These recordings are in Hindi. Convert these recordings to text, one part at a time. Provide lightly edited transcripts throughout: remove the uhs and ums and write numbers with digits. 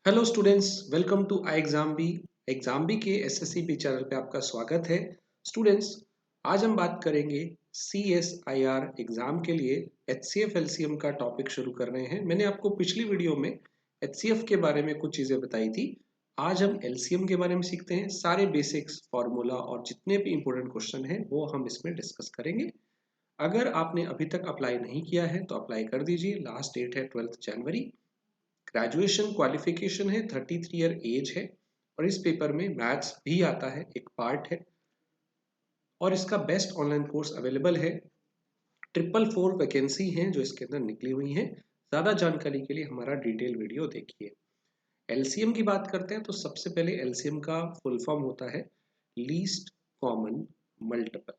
Hello students, welcome to I exam B K SSC B channel पे आपका स्वागत है। स्टूडेंट्स, आज हम बात करेंगे CSIR एग्जाम के लिए HCF LCM का टॉपिक शुरू कर रहे हैं। मैंने आपको पिछली वीडियो में HCF के बारे में कुछ चीज़ें बताई थी। आज हम LCM के बारे में सीखते हैं। सारे बेसिक्स, फार्मूला और जितने भी इंपॉर्टेंट क्वेश्चन हैं वो हम इसमें डिस्कस करेंगे। अगर आपने अभी तक अप्लाई नहीं किया है तो अप्लाई कर दीजिए। लास्ट डेट है 12 जनवरी। ग्रेजुएशन क्वालिफिकेशन है, 33 ईयर एज है और इस पेपर में मैथ्स भी आता है, एक पार्ट है। और इसका बेस्ट ऑनलाइन कोर्स अवेलेबल है। 444 वैकेंसी हैं जो इसके अंदर निकली हुई हैं। ज़्यादा जानकारी के लिए हमारा डिटेल वीडियो देखिए। एलसीएम की बात करते हैं तो सबसे पहले एलसीएम का फुल फॉर्म होता है लीस्ट कॉमन मल्टीपल।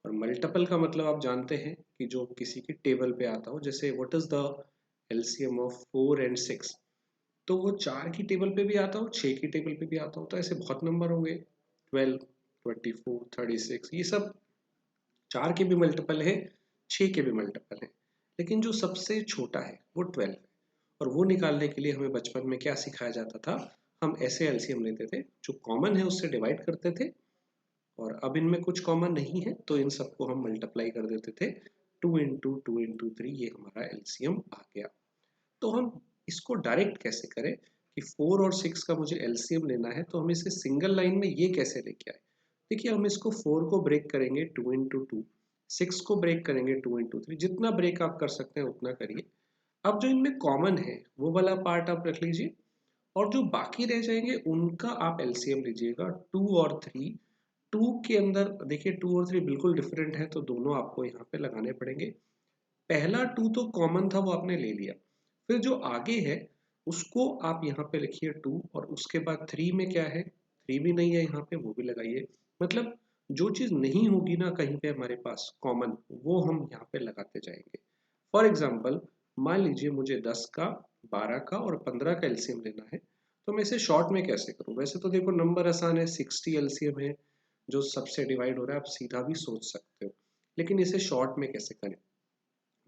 और मल्टीपल का मतलब आप जानते हैं कि जो किसी की टेबल पे आता हो, जैसे what is the LCM of 4 and 6, तो वो 4 की टेबल पे भी आता हो, 6 की टेबल पे भी आता हो। तो ऐसे बहुत नंबर होंगे, 12, 24, 36, ये सब 4 के भी मल्टीपल है, 6 के भी मल्टीपल है। लेकिन जो सबसे छोटा है वो 12 है। और वो निकालने के लिए हमें बचपन में क्या सिखाया जाता था, हम ऐसे एलसीएम लेते थे, जो कॉमन है उससे डिवाइड करते थे। और अब इनमें कुछ कॉमन नहीं है तो इन सबको हम मल्टीप्लाई कर देते थे। 2 into 2 into 3, ये हमारा एलसीएम आ गया। तो हम इसको डायरेक्ट कैसे करें कि 4 और 6 का मुझे एलसीएम लेना है, तो हम इसे सिंगल लाइन में ये कैसे लेके आए। देखिए, हम इसको 4 को ब्रेक करेंगे 2 into 2, 6 को ब्रेक करेंगे 2 into 3। जितना ब्रेक आप कर सकते हैं उतना करिए। अब जो इनमें कॉमन है वो वाला पार्ट आप रख लीजिए और जो बाकी रह जाएंगे उनका आप एलसीएम लीजिएगा। 2 और 3, 2 के अंदर देखिए 2 और 3 बिल्कुल डिफरेंट है, तो दोनों आपको यहाँ पे लगाने पड़ेंगे। पहला 2 तो कॉमन था, वो आपने ले लिया। फिर जो आगे है उसको आप यहाँ पे लिखिए 2, और उसके बाद 3 में क्या है, 3 भी नहीं है यहाँ पे, वो भी लगाइए। मतलब जो चीज़ नहीं होगी ना कहीं पे हमारे पास कॉमन, वो हम यहाँ पे लगाते जाएंगे। फॉर एग्जाम्पल, मान लीजिए मुझे 10 का, 12 का और 15 का एलसीएम लेना है, तो मैं इसे शॉर्ट में कैसे करूँ। वैसे तो देखो नंबर आसान है, 60 एलसीएम है जो सबसे डिवाइड हो रहा है, आप सीधा भी सोच सकते हो। लेकिन इसे शॉर्ट में कैसे करें।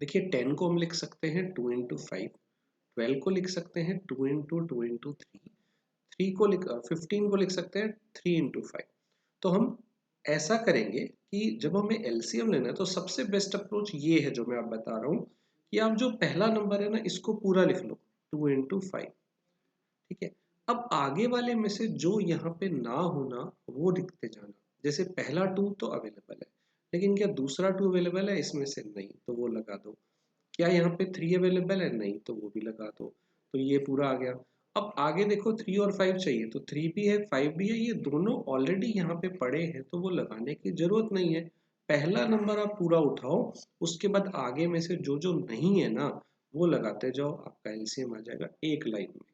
देखिए 10 को हम लिख सकते हैं 2 into 5, 12 को लिख सकते हैं 2 into 2 into 3, 15 को लिख सकते हैं 3 into 5। तो हम ऐसा करेंगे कि जब हमें एलसीएम लेना है तो सबसे बेस्ट अप्रोच ये है जो मैं आप बता रहा हूँ, कि आप जो पहला नंबर है ना इसको पूरा लिख लो 2 into 5। ठीक है। अब आगे वाले में से जो यहाँ पे ना होना वो लिखते जाना। जैसे पहला 2 तो अवेलेबल है, लेकिन क्या दूसरा 2 अवेलेबल है, इसमें से नहीं, तो वो लगा दो। क्या यहाँ पे 3 अवेलेबल है, नहीं, तो वो भी लगा दो। तो ये पूरा आ गया। अब आगे देखो 3 और 5 चाहिए, तो 3 भी है 5 भी है, ये दोनों ऑलरेडी यहाँ पे पड़े हैं तो वो लगाने की जरूरत नहीं है। पहला नंबर आप पूरा उठाओ, उसके बाद आगे में से जो जो नहीं है ना वो लगाते जाओ, आपका एलसीएम आ जाएगा एक लाइन में।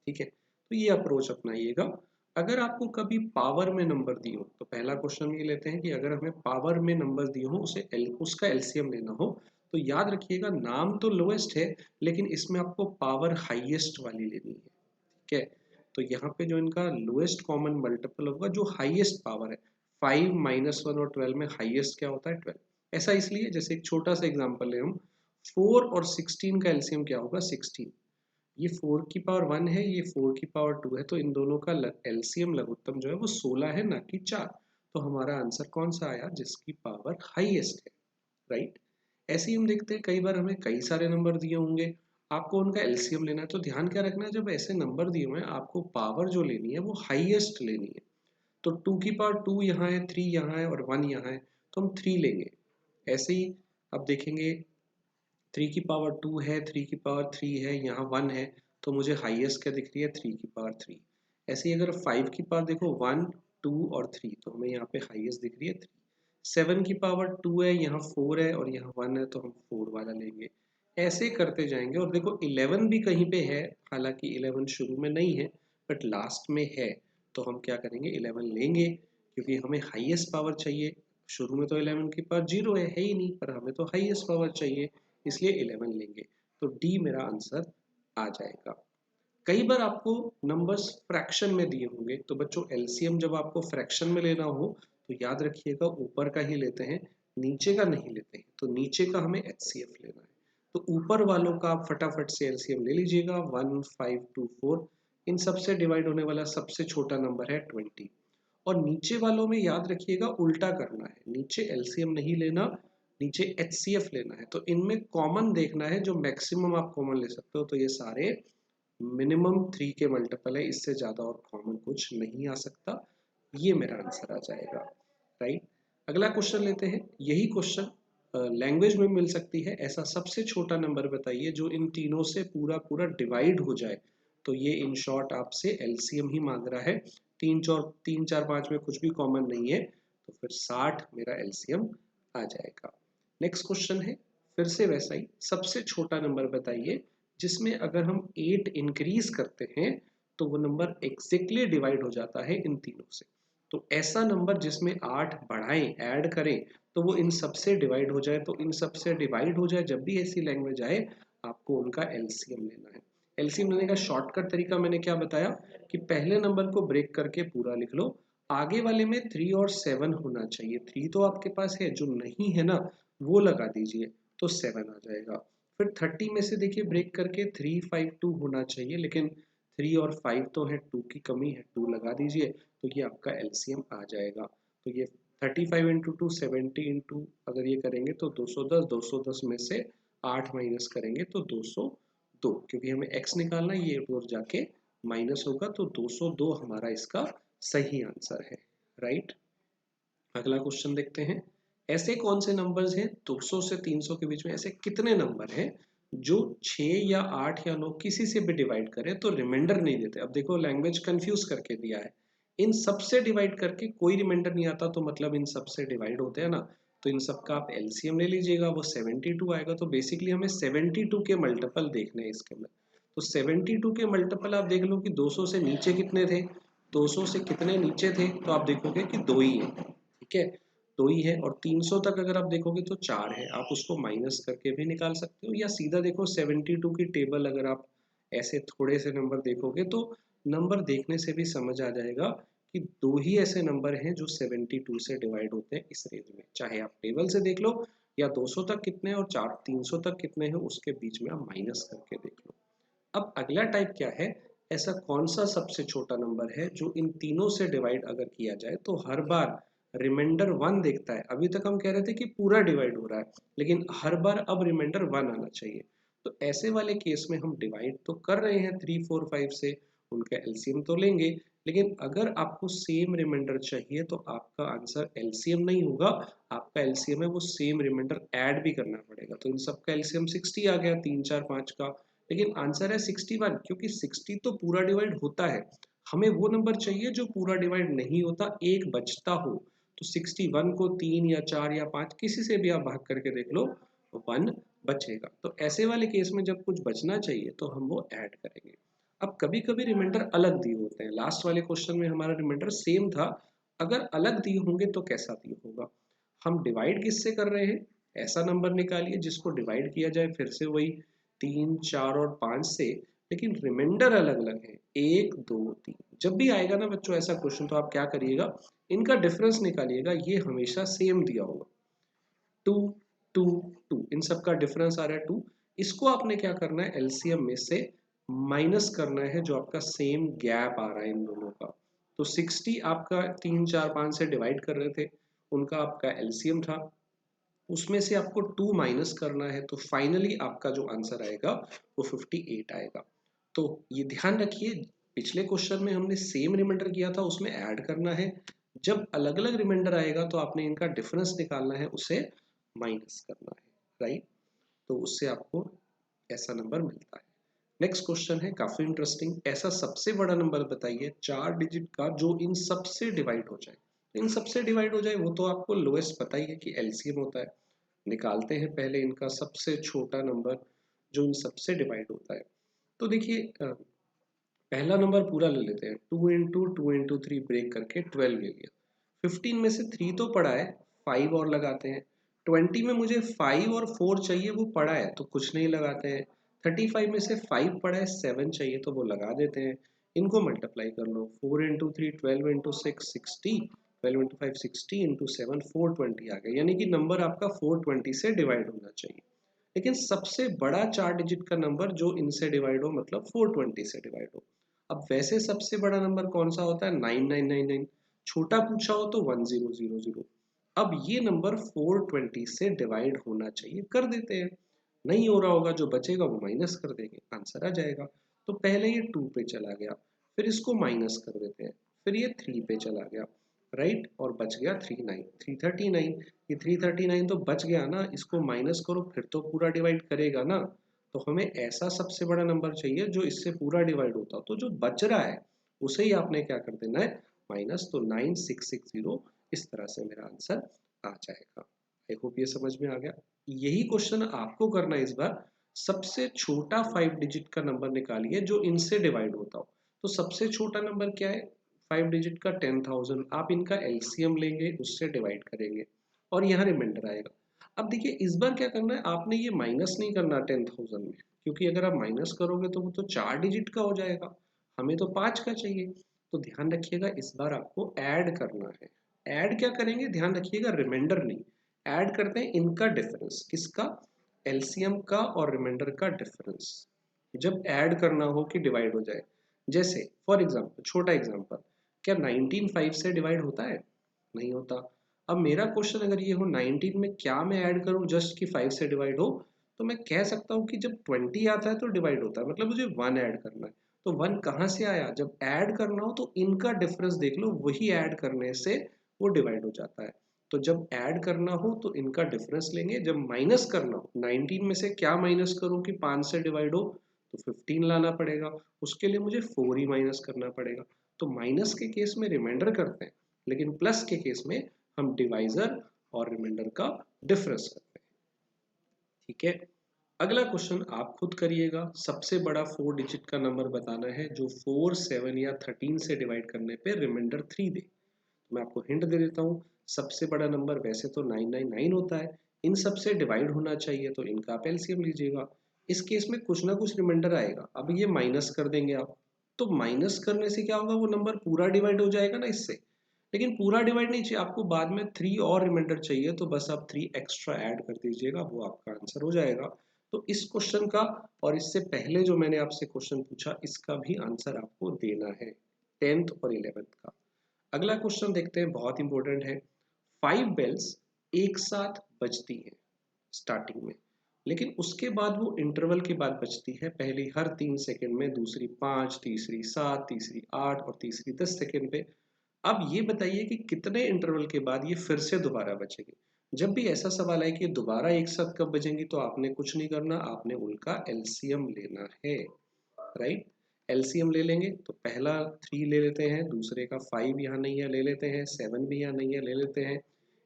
ठीक है, तो ये अप्रोच अपनाइएगा। अगर आपको कभी पावर में नंबर दिए हो, तो पहला क्वेश्चन ये लेते हैं कि अगर हमें पावर में नंबर दिए हो, उसका एलसीएम लेना हो, तो याद रखिएगा नाम तो लोएस्ट है, लेकिन इसमें आपको पावर हाईएस्ट वाली लेनी है। ठीक है, तो यहाँ पे जो इनका लोएस्ट कॉमन मल्टीपल होगा जो हाईएस्ट पावर है, 5 -1 और 12 में हाईएस्ट क्या होता है, 12। ऐसा इसलिए, जैसे एक छोटा सा एग्जाम्पल है, हम 4 और 16 का एलसीएम क्या होगा, 16। ये 4 की पावर 1 है, ये 4 की पावर 2 है, तो इन दोनों का एलसीएम लघुत्तम जो है वो 16 है, ना कि 4। तो हमारा आंसर कौन सा आया, जिसकी पावर हाईएस्ट है। राइट। ऐसे ही हम देखते हैं कई बार हमें कई सारे नंबर दिए होंगे, आपको उनका एलसीएम लेना है, तो ध्यान क्या रखना है, जब ऐसे नंबर दिए हुए हैं आपको पावर जो लेनी है वो हाईएस्ट लेनी है। तो 2 की पावर 2 यहाँ है, 3 यहाँ है और 1 यहाँ है, तो हम 3 लेंगे। ऐसे ही अब देखेंगे 3 की पावर 2 है, 3 की पावर 3 है, यहाँ 1 है, तो मुझे हाईएस्ट क्या दिख रही है, 3 की पावर 3। ऐसे ही अगर 5 की पावर देखो 1, 2 और 3, तो हमें यहाँ पे हाईएस्ट दिख रही है 3। 7 की पावर 2 है, यहाँ 4 है और यहाँ 1 है, तो हम 4 वाला लेंगे। ऐसे करते जाएंगे। और देखो 11 भी कहीं पे है, हालांकि 11 शुरू में नहीं है बट लास्ट में है, तो हम क्या करेंगे, 11 लेंगे, क्योंकि हमें हाईएस्ट पावर चाहिए। शुरू में तो 11 की पावर 0 है ही नहीं, पर हमें तो हाईएस्ट पावर चाहिए, इसलिए 11 लेंगे। तो डी मेरा आंसर आ जाएगा। कई बार आपको नंबर्स फ्रैक्शन में दिए होंगे, तो बच्चों एलसीएम जब आपको फ्रैक्शन में लेना हो तो याद रखिएगा ऊपर का ही लेते हैं, नीचे का नहीं लेते हैं। तो नीचे का हमें एचसीएफ लेना है। तो ऊपर वालों का आप फटाफट से एलसीएम ले लीजिएगा। 1, 5, 2, 4 इन सबसे डिवाइड होने वाला सबसे छोटा नंबर है 20। और नीचे वालों में याद रखिएगा उल्टा करना है, नीचे एलसीएम नहीं लेना, नीचे एचसीएफ लेना है। तो इनमें कॉमन देखना है, जो मैक्सिमम आप कॉमन ले सकते हो। तो ये सारे मिनिमम 3 के मल्टीपल है, इससे ज्यादा और कॉमन कुछ नहीं आ सकता। ये मेरा आंसर आ जाएगा, राइट। अगला क्वेश्चन लेते हैं। यही क्वेश्चन लैंग्वेज में मिल सकती है। ऐसा सबसे छोटा नंबर बताइए जो इन तीनों से पूरा पूरा डिवाइड हो जाए। तो ये इन शॉर्ट आपसे एलसीएम ही मांग रहा है। 3, 4, 5 में कुछ भी कॉमन नहीं है, तो फिर 60 मेरा एलसीएम आ जाएगा। नेक्स्ट क्वेश्चन है फिर से वैसा ही, सबसे छोटा नंबर बताइए जिसमें अगर हम 8 इंक्रीज करते हैं तो वो नंबर एग्जैक्टली डिवाइड हो जाता है इन तीनों से। तो ऐसा नंबर जिसमें 8 बढ़ाएं, ऐड करें, तो वो इन सबसे डिवाइड हो जाए। तो इन सबसे डिवाइड हो जाए, जब भी ऐसी लैंग्वेज आए आपको उनका एलसीएम लेना है। एलसीएम लेने का शॉर्टकट तरीका मैंने क्या बताया कि पहले नंबर को ब्रेक करके पूरा लिख लो, आगे वाले में 3 और 7 होना चाहिए। 3 तो आपके पास है, जो नहीं है ना वो लगा दीजिए, तो 7 आ जाएगा। फिर 30 में से देखिए ब्रेक करके 3, 5, 2 होना चाहिए, लेकिन 3 और 5 तो है, 2 की कमी है, 2 लगा दीजिए, तो ये आपका एलसीएम आ जाएगा। तो ये 35 इंटू 2 70 इंटू अगर ये करेंगे तो 210, 210 में से 8 माइनस करेंगे तो 202, क्योंकि हमें x निकालना है, ये और जाके माइनस होगा, तो 202 हमारा इसका सही आंसर है, राइट। अगला क्वेश्चन देखते हैं। ऐसे कौन से नंबर्स हैं 200 से 300 के बीच में, ऐसे कितने नंबर हैं जो 6 या 8 या 9 किसी से भी डिवाइड करें तो रिमाइंडर नहीं देते। अब देखो लैंग्वेज कंफ्यूज करके दिया है, इन सब से डिवाइड करके कोई रिमाइंडर नहीं आता, तो मतलब इन सब से डिवाइड होते हैं ना, तो इन सब का आप एलसीएम ले लीजिएगा, वो 72 आएगा। तो बेसिकली हमें 72 के मल्टीपल देखने हैं इसके अंदर। तो 72 के मल्टीपल आप देख लो कि 200 से नीचे कितने थे, 200 से कितने नीचे थे, तो आप देखोगे कि 2 ही है, ठीक है, 2 ही है। और 300 तक अगर आप देखोगे तो 4 है, आप उसको माइनस करके भी निकाल सकते हो, या सीधा देखो 72 की टेबल अगर आप ऐसे थोड़े से नंबर देखोगे तो नंबर देखने से भी समझ आ जाएगा कि 2 ही ऐसे नंबर हैं जो 72 से डिवाइड होते हैं इस रेंज में। चाहे आप टेबल से देख लो या 200 तक कितने हैं और 300 तक कितने हैं, उसके बीच में आप माइनस करके देख लो। अब अगला टाइप क्या है, ऐसा कौन सा सबसे छोटा नंबर है जो इन तीनों से डिवाइड अगर किया जाए तो हर बार रिमाइंडर 1 देखता है। अभी तक हम कह रहे थे कि पूरा डिवाइड हो रहा है, लेकिन हर बार अब रिमाइंडर 1 आना चाहिए। तो ऐसे वाले केस में हम डिवाइड तो कर रहे हैं 3, 4, 5 से, उनका एलसीएम तो लेंगे, लेकिन अगर आपको सेम रिमाइंडर चाहिए तो आपका आंसर एलसीएम नहीं होगा, आपका एलसीएम है वो सेम रिमाइंडर ऐड भी करना पड़ेगा। तो इन सबका एलसीएम 60 आ गया, 3, 4, 5 का, लेकिन आंसर है 61, क्योंकि 60 तो पूरा डिवाइड होता है। हमें वो नंबर चाहिए जो पूरा डिवाइड नहीं होता, एक बचता हो। तो 61 को 3 या 4 या 5 किसी से भी आप भाग करके देख लो, 1 बचेगा। तो ऐसे वाले केस में जब कुछ बचना चाहिए तो हम वो ऐड करेंगे। अब कभी कभी रिमाइंडर अलग दिए होते हैं, लास्ट वाले क्वेश्चन में हमारा रिमाइंडर सेम था, अगर अलग दिए होंगे तो कैसा दिए होगा। हम डिवाइड किससे कर रहे हैं, ऐसा नंबर निकालिए जिसको डिवाइड किया जाए फिर से वही 3, 4 और 5 से, लेकिन रिमाइंडर अलग अलग है, 1, 2, 3। जब भी आएगा ना बच्चों ऐसा क्वेश्चन, तो आप क्या करिएगा, इनका डिफरेंस निकालिएगा, ये हमेशा सेम दिया होगा, 2, 2, 2, इन सब का डिफरेंस आ रहा है 2। इसको आपने क्या करना है, एलसीएम में से माइनस करना है जो आपका सेम गैप आ रहा है इन दोनों का। तो 60 आपका 3, 4, 5 से डिवाइड कर रहे थे, उनका आपका एलसीएम था, उसमें से आपको 2 माइनस करना है, तो फाइनली आपका जो आंसर आएगा वो 58 आएगा। तो ये ध्यान रखिए, पिछले क्वेश्चन में हमने सेम रिमाइंडर किया था, उसमें ऐड करना है, जब अलग अलग रिमाइंडर आएगा तो आपने इनका डिफरेंस निकालना है, उसे माइनस करना है, राइट। तो उससे आपको ऐसा नंबर मिलता है। नेक्स्ट क्वेश्चन है काफी इंटरेस्टिंग, ऐसा सबसे बड़ा नंबर बताइए 4 डिजिट का जो इन सबसे डिवाइड हो जाए। इन सबसे डिवाइड हो जाए वो तो आपको लोएस्ट पता ही है कि एलसीएम होता है। निकालते हैं पहले इनका सबसे छोटा नंबर जो इन सबसे डिवाइड होता है। तो देखिए पहला नंबर पूरा ले लेते हैं, 2 इंटू ब्रेक करके 12 ले लिया। 15 में से 3 तो पड़ा है, 5 और लगाते हैं। 20 में मुझे 5 और 4 चाहिए, वो पड़ा है तो कुछ नहीं लगाते हैं। 35 में से 5 पड़ा है, 7 चाहिए तो वो लगा देते हैं। इनको मल्टीप्लाई कर लो, 4 इंटू 3 12 इंटू 6 60, 12 इंटू 5 60 इंटू 7 420 आ गया, यानी कि नंबर आपका 420 से डिवाइड होना चाहिए। लेकिन सबसे बड़ा 4 डिजिट का नंबर जो इनसे डिवाइड हो, मतलब 420 से डिवाइड हो। अब वैसे सबसे बड़ा नंबर कौन सा होता है? 9999। छोटा पूछा हो तो 1000। अब ये नंबर 420 से डिवाइड होना चाहिए, कर देते हैं। नहीं हो रहा होगा, जो बचेगा वो माइनस कर देंगे, आंसर आ जाएगा। तो पहले ये 2 पे चला गया, फिर इसको माइनस कर देते हैं, फिर ये 3 पे चला गया, राइट, और बच गया 339। ये 339 तो बच गया ना, इसको माइनस करो फिर तो पूरा डिवाइड करेगा ना। तो हमें ऐसा सबसे बड़ा नंबर चाहिए जो इससे पूरा डिवाइड होता, तो जो बच रहा है उसे ही आपने क्या कर देना है, माइनस। तो 9660, इस तरह से मेरा आंसर आ जाएगा। आई होप ये समझ में आ गया। यही क्वेश्चन आपको करना है इस बार। सबसे छोटा 5 डिजिट का नंबर निकालिए जो इनसे डिवाइड होता हो। तो सबसे छोटा नंबर क्या है? 5 डिजिट का 10,000। आप इनका एलसीएम लेंगे, उससे डिवाइड करेंगे और यहाँ रिमाइंडर आएगा। अब देखिए इस बार क्या करना है, आपने ये माइनस नहीं करना 10,000 में, क्योंकि अगर आप माइनस करोगे तो वो तो 4 डिजिट का हो जाएगा, हमें तो 5 का चाहिए। तो ध्यान रखिएगा इस बार आपको ऐड करना है। ऐड क्या करेंगे, ध्यान रखिएगा, रिमाइंडर नहीं, ऐड करते हैं इनका डिफरेंस। किसका? एलसीएम का और रिमाइंडर का डिफरेंस। जब ऐड करना हो कि डिवाइड हो जाए, जैसे फॉर एग्जांपल, छोटा एग्जांपल, क्या 19 5 से डिवाइड होता है? नहीं होता। अब मेरा क्वेश्चन अगर ये हो 19 में क्या मैं ऐड करूं जस्ट कि 5 से डिवाइड हो, तो मैं कह सकता हूं कि जब 20 आता है तो डिवाइड होता है, मतलब मुझे 1 ऐड करना है। तो 1 कहां से आया? जब ऐड करना हो तो इनका डिफरेंस देख लो, वही ऐड करने से वो डिवाइड हो जाता है। तो जब ऐड करना हो तो इनका डिफरेंस लेंगे, जब माइनस करना हो 19 में से क्या माइनस करूं कि 5 से डिवाइड हो, तो 15 लाना पड़ेगा, उसके लिए मुझे 4 ही माइनस करना पड़ेगा। तो माइनस के केस में रिमाइंडर करते हैं, लेकिन प्लस के केस में हम डिवाइजर और रिमाइंडर का डिफरेंस करते हैं। ठीक है, अगला क्वेश्चन आप खुद करिएगा। सबसे बड़ा 4 डिजिट का नंबर बताना है जो 4 7 या 13 से डिवाइड करने पे रिमाइंडर 3 दे। तो मैं आपको हिंट दे देता हूँ, सबसे बड़ा नंबर वैसे तो 999 होता है, इन सब से डिवाइड होना चाहिए, तो इनका आप एलसीएम लीजिएगा। इस केस में कुछ ना कुछ रिमाइंडर आएगा, अब ये माइनस कर देंगे आप। तो माइनस करने से क्या होगा, वो नंबर पूरा डिवाइड हो जाएगा ना इससे। लेकिन पूरा डिवाइड नहीं चाहिए आपको, बाद में 3 और रिमाइंडर चाहिए, तो बस आप 3 एक्स्ट्रा ऐड कर दीजिएगा, वो आपका आंसर हो जाएगा। तो इस क्वेश्चन का और इससे पहले जो मैंने आपसे क्वेश्चन पूछा, इसका भी आंसर आपको देना है, 10th और 11th का। अगला क्वेश्चन देखते हैं, बहुत इंपॉर्टेंट है। 5 बेल्स एक साथ बजती हैं स्टार्टिंग में, लेकिन उसके बाद वो इंटरवल के बाद बजती है, पहली हर 3 सेकंड में, दूसरी 5, तीसरी 7, तीसरी 8 और तीसरी 10 सेकंड पे। अब ये बताइए कि कितने इंटरवल के बाद ये फिर से दोबारा बजेगी। जब भी ऐसा सवाल आए कि दोबारा एक साथ कब बजेंगी, तो आपने कुछ नहीं करना, आपने उनका एलसीएम लेना है, राइट। एलसीएम ले लेंगे तो पहला 3 ले लेते हैं, दूसरे का 5 यहाँ नहीं है ले लेते हैं, 7 भी यहाँ नहीं है ले लेते हैं,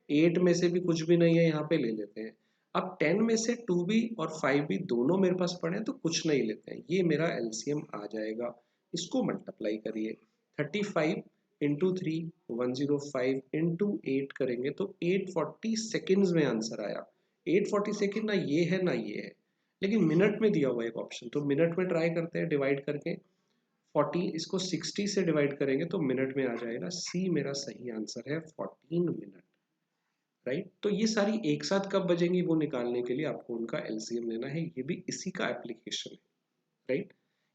8 में से भी कुछ भी नहीं है यहाँ पे ले लेते हैं। अब 10 में से 2 भी और 5 भी दोनों मेरे पास पड़े हैं, तो कुछ नहीं लेते हैं, ये मेरा एलसीएम आ जाएगा। इसको मल्टीप्लाई करिए, 35 इंटू 3 105 इंटू 8 करेंगे तो 840 सेकेंड्स में आंसर आया। 840 सेकेंड ना ये है ना ये है, लेकिन मिनट में दिया हुआ एक ऑप्शन, तो मिनट में ट्राई करते हैं डिवाइड करके। 40 इसको 60 से डिवाइड करेंगे तो मिनट में आ जाएगा, सी मेरा सही आंसर है 14 मिनट, राइट। तो ये सारी एक साथ कब बजेंगी वो निकालने के लिए आपको उनका एलसीएम लेना है, ये भी इसी का एप्लीकेशन है, राइट।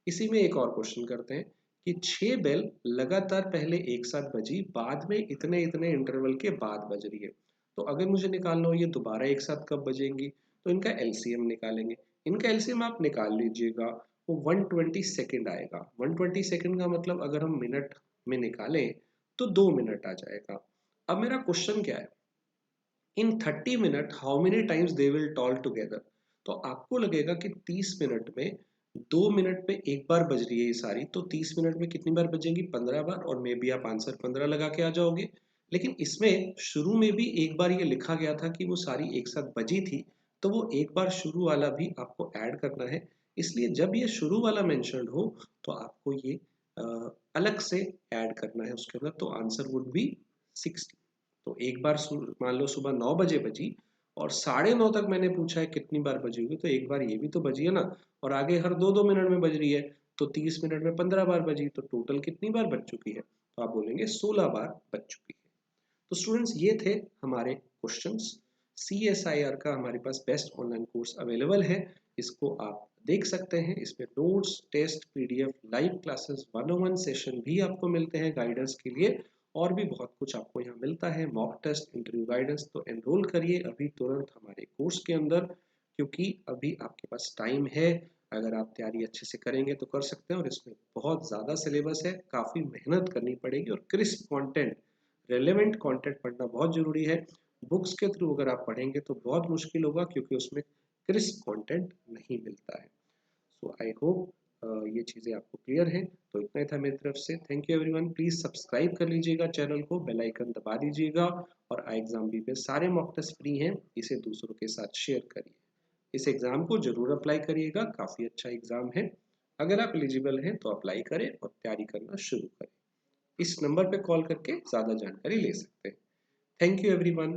इसी में एक और क्वेश्चन करते हैं कि 6 बेल लगातार पहले एक साथ बजी, बाद में इतने इतने इंटरवल के बाद बज रही है। तो अगर मुझे निकालना हो ये दोबारा एक साथ कब बजेंगी, तो इनका एलसीएम निकालेंगे। इनका एलसीएम आप निकाल लीजिएगा, वो 120 सेकेंड आएगा। 120 सेकेंड का मतलब अगर हम मिनट में निकालें तो 2 मिनट आ जाएगा। अब मेरा क्वेश्चन क्या है, in 30 minute how many times they will toll together. तो आपको लगेगा कि 30 मिनट में 2 मिनट पे एक बार बज रही है ये सारी, तो 30 मिनट में कितनी बार बजेंगी, 15 बार, और मे बी आप आंसर 15 लगा के आ जाओगे। लेकिन इसमें शुरू में भी एक बार ये लिखा गया था कि वो सारी एक साथ बजी थी, तो वो एक बार शुरू वाला भी आपको ऐड करना है। इसलिए जब ये शुरू वाला मेंशन्ड हो तो आपको ये अलग से ऐड करना है उसके अंदर, तो आंसर वुड बी 60। तो एक बार मान लो सुबह 9 बजे बजी और 9:30 तक मैंने पूछा है कितनी बार बजी होगी, तो एक बार ये भी तो बजी है ना, और आगे हर 2-2 मिनट में बज रही है, तो 30 मिनट में 15 बार बजी, तो टोटल कितनी बार बज चुकी है, तो आप बोलेंगे 16 बार बज चुकी है। तो स्टूडेंट्स ये थे हमारे क्वेश्चंस। CSIR का हमारे पास बेस्ट ऑनलाइन कोर्स अवेलेबल है, इसको आप देख सकते हैं। इसमें notes, test, PDF, live classes, 1-on-1 session भी आपको मिलते हैं गाइडेंस के लिए, और भी बहुत कुछ आपको यहाँ मिलता है, मॉक टेस्ट, इंटरव्यू गाइडेंस। तो एनरोल करिए अभी तुरंत हमारे कोर्स के अंदर, क्योंकि अभी आपके पास टाइम है। अगर आप तैयारी अच्छे से करेंगे तो कर सकते हैं, और इसमें बहुत ज़्यादा सिलेबस है, काफ़ी मेहनत करनी पड़ेगी, और क्रिस्प कंटेंट, रेलेवेंट कंटेंट पढ़ना बहुत ज़रूरी है। बुक्स के थ्रू अगर आप पढ़ेंगे तो बहुत मुश्किल होगा, क्योंकि उसमें क्रिस्प कंटेंट नहीं मिलता है। सो आई होप ये चीज़ें आपको क्लियर हैं। तो इतना ही था मेरी तरफ से। Thank you everyone. Please subscribe कर लीजिएगा चैनल को, बेल आइकन दबा दीजिएगा, और आई एग्जाम बी पे सारे मॉक टेस्ट फ्री हैं, इसे दूसरों के साथ शेयर करिए। इस एग्ज़ाम को ज़रूर अप्लाई करिएगा, काफ़ी अच्छा एग्ज़ाम है। अगर आप एलिजिबल हैं तो अप्लाई करें और तैयारी करना शुरू करें। इस नंबर पे कॉल करके ज़्यादा जानकारी ले सकते हैं। Thank you everyone.